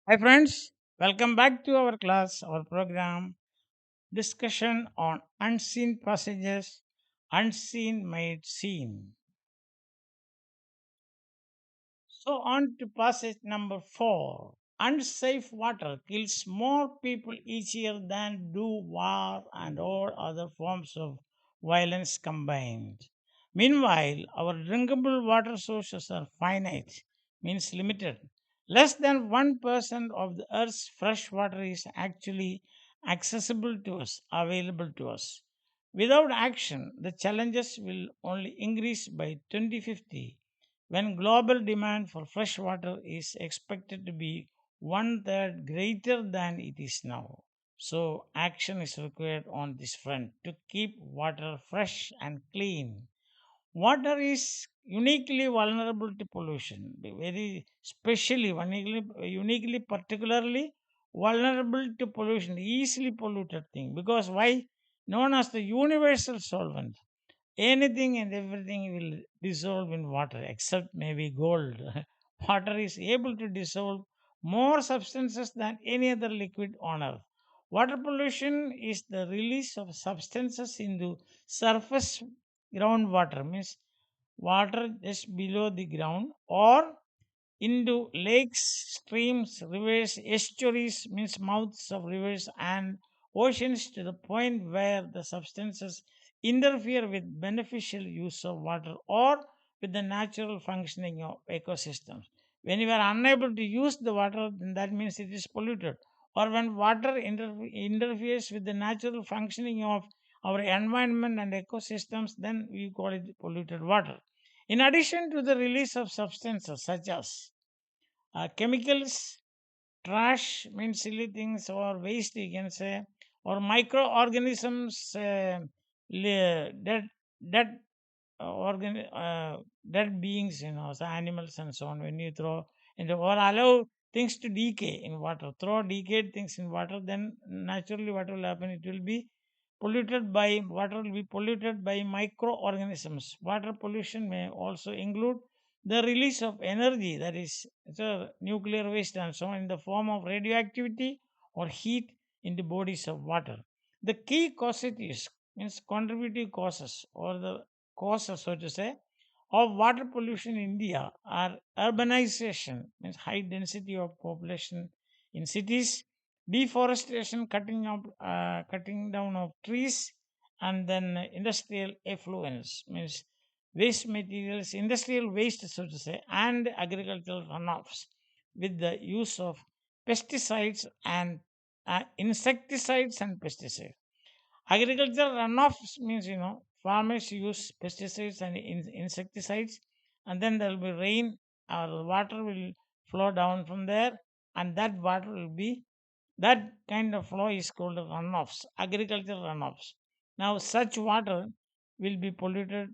Hi friends, welcome back to our class, our program discussion on unseen passages, unseen made seen. So on to passage number 4. Unsafe water kills more people each year than do war and all other forms of violence combined. Meanwhile, our drinkable water sources are finite, means limited. Less than 1% of the earth's fresh water is actually accessible to us, available to us. Without action, the challenges will only increase by 2050 when global demand for fresh water is expected to be one third greater than it is now. So, action is required on this front to keep water fresh and clean. Water is uniquely vulnerable to pollution, very specially, uniquely, particularly vulnerable to pollution, easily polluted thing. Because why? Known as the universal solvent. Anything and everything will dissolve in water except maybe gold. Water is able to dissolve more substances than any other liquid on earth. Water pollution is the release of substances into surface groundwater, means water just below the ground, or into lakes, streams, rivers, estuaries, means mouths of rivers, and oceans to the point where the substances interfere with beneficial use of water or with the natural functioning of ecosystems. When you are unable to use the water, then that means it is polluted. Or when water interferes with the natural functioning of our environment and ecosystems, then we call it polluted water. In addition to the release of substances such as chemicals, trash means silly things or waste, you can say, or microorganisms, dead, dead dead beings, so animals and so on. When you throw into or allow things to decay in water, throw decayed things in water, then naturally what will happen? It will be polluted by water will be polluted by microorganisms. Water pollution may also include the release of energy, that is nuclear waste and so on, in the form of radioactivity or heat in the bodies of water. The key causes means contributing causes or the causes, so to say, of water pollution in India are urbanization, means high density of population in cities, deforestation, cutting down of trees, and then industrial effluents, means waste materials, industrial waste, so to say, and agricultural runoffs with the use of pesticides and insecticides and pesticides. Agricultural runoffs means, farmers use pesticides and insecticides, and then there will be rain or the water will flow down from there, and that water will be that kind of flow is called runoffs, agricultural runoffs. Now, such water will be polluted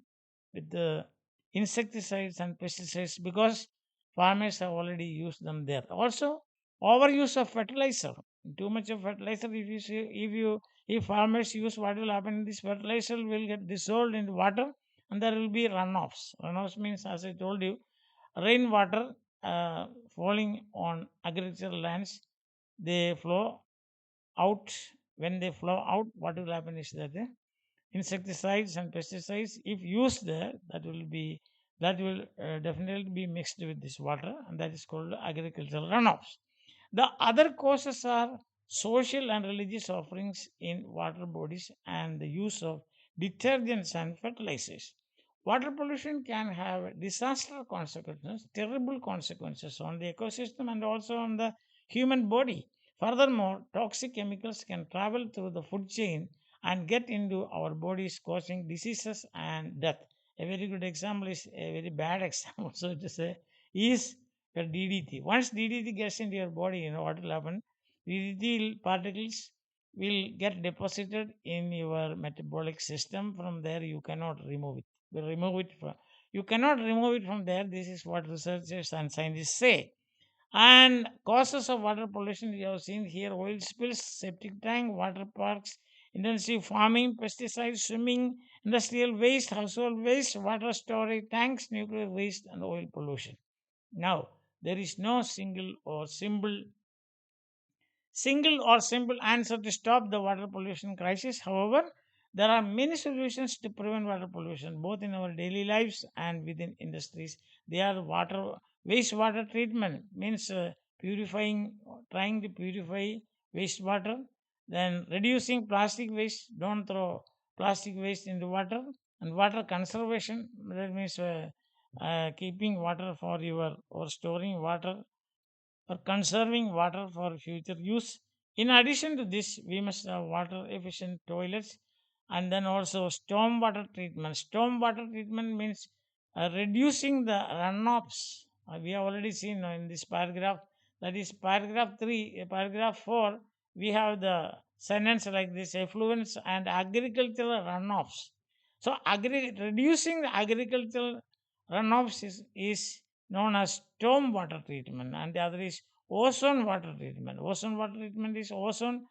with the insecticides and pesticides because farmers have already used them there. Also, overuse of fertilizer. Too much of fertilizer, if farmers use, what will happen? This fertilizer will get dissolved in water, and there will be runoffs. Runoffs means, as I told you, rainwater falling on agricultural lands. They flow out. When they flow out, what will happen is that insecticides and pesticides, if used there, that will definitely be mixed with this water, and that is called agricultural runoffs. The other causes are social and religious offerings in water bodies and the use of detergents and fertilizers. Water pollution can have disaster consequences, terrible consequences on the ecosystem and also on the human body. Furthermore, toxic chemicals can travel through the food chain and get into our bodies, causing diseases and death. A very good example is a very bad example, so to say, is your DDT. Once DDT gets into your body, what will happen? DDT particles will get deposited in your metabolic system. From there, you cannot remove it. You cannot remove it from there. This is what researchers and scientists say. And causes of water pollution we have seen here: oil spills, septic tank, water parks, intensive farming, pesticides, swimming, industrial waste, household waste, water storage tanks, nuclear waste, and oil pollution. Now, there is no single or simple single or simple answer to stop the water pollution crisis. However, there are many solutions to prevent water pollution, both in our daily lives and within industries. They are wastewater treatment, means purifying, trying to purify wastewater. Then reducing plastic waste. Don't throw plastic waste into water. And water conservation. That means keeping water for your or storing water or conserving water for future use. In addition to this, we must have water efficient toilets and then also stormwater treatment. Stormwater treatment means reducing the runoffs. We have already seen in this paragraph, that is paragraph 3, paragraph 4, we have the sentence like this: effluents and agricultural runoffs. So, reducing the agricultural runoffs is known as storm water treatment, and the other is ozone water treatment. Ozone water treatment is ozone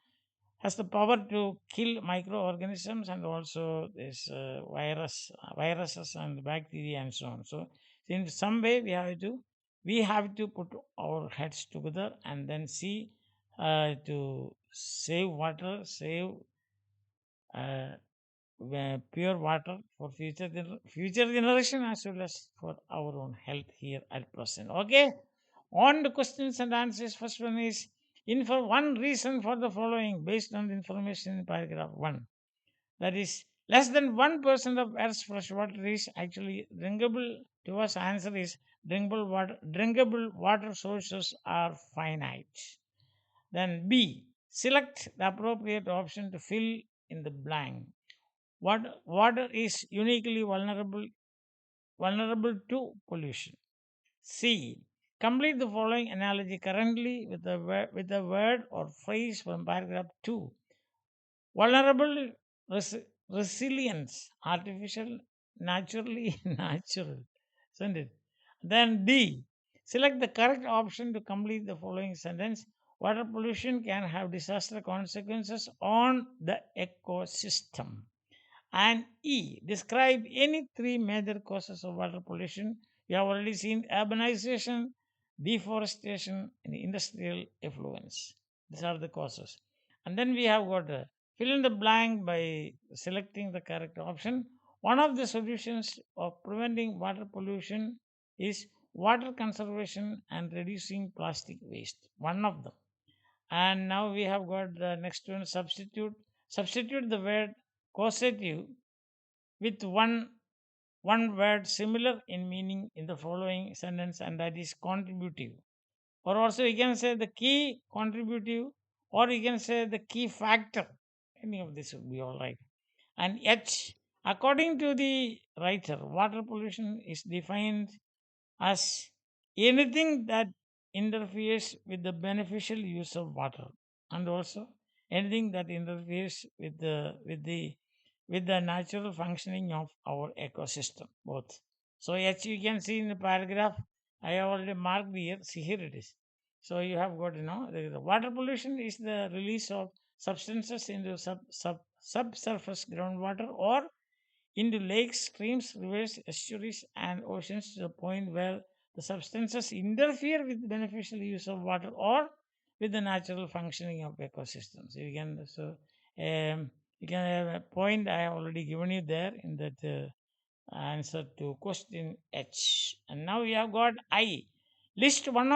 has the power to kill microorganisms and also this viruses and bacteria and so on. So in some way we have to put our heads together and then see to save water, save uh, pure water for future generation as well as for our own health here at present. Okay, on the questions and answers. First one is for one reason for the following based on the information in paragraph 1, that is less than 1% of earth's fresh water is actually drinkable. To us answer is drinkable water sources are finite. Then B, select the appropriate option to fill in the blank. What water is uniquely vulnerable to pollution? C. Complete the following analogy currently with a word or phrase from paragraph 2. Vulnerable resilience, artificial, naturally, natural. Isn't it? Then D. Select the correct option to complete the following sentence. Water pollution can have disaster consequences on the ecosystem. And E, describe any three major causes of water pollution. We have already seen urbanization, deforestation, and industrial effluence. These are the causes. And then we have got fill in the blank by selecting the correct option. One of the solutions of preventing water pollution is water conservation and reducing plastic waste. One of them. And now we have got the next one: substitute the word causative with one word similar in meaning in the following sentence, and that is contributive. Or also you can say the key contributive, or you can say the key factor. Any of this would be all right. And H, according to the writer, water pollution is defined as anything that interferes with the beneficial use of water, and also anything that interferes with the natural functioning of our ecosystem both. So as you can see in the paragraph, I have already marked here. See, here it is. So you have got, the water pollution is the release of substances into subsurface groundwater or into lakes, streams, rivers, estuaries, and oceans to the point where the substances interfere with beneficial use of water or with the natural functioning of ecosystems. You can have a point I have already given you there in that answer to question H. And now we have got I. List one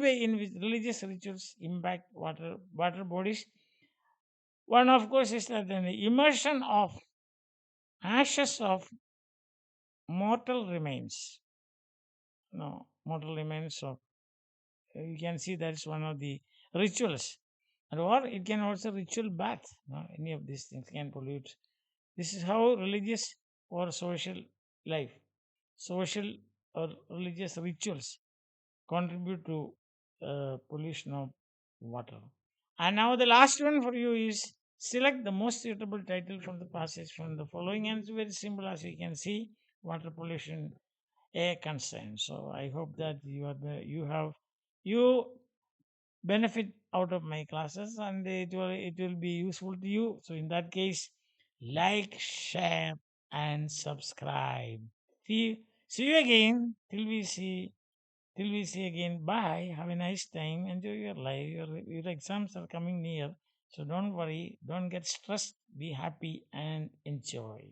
way in which religious rituals impact water bodies. One, of course, is that the immersion of ashes of mortal remains. No, mortal remains of. You can see that is one of the rituals, and or it can also ritual bath. No, any of these things can pollute. This is how religious or social life, social or religious rituals contribute to pollution of water. And now the last one for you is select the most suitable title from the passage from the following, and it's very simple as you can see: water pollution a concern. So I hope that you benefit out of my classes and it will be useful to you. So in that case, like, share, and subscribe. See you again till we see Till we see again, bye. Have a nice time. Enjoy your life. Your exams are coming near. So don't worry. Don't get stressed. Be happy and enjoy.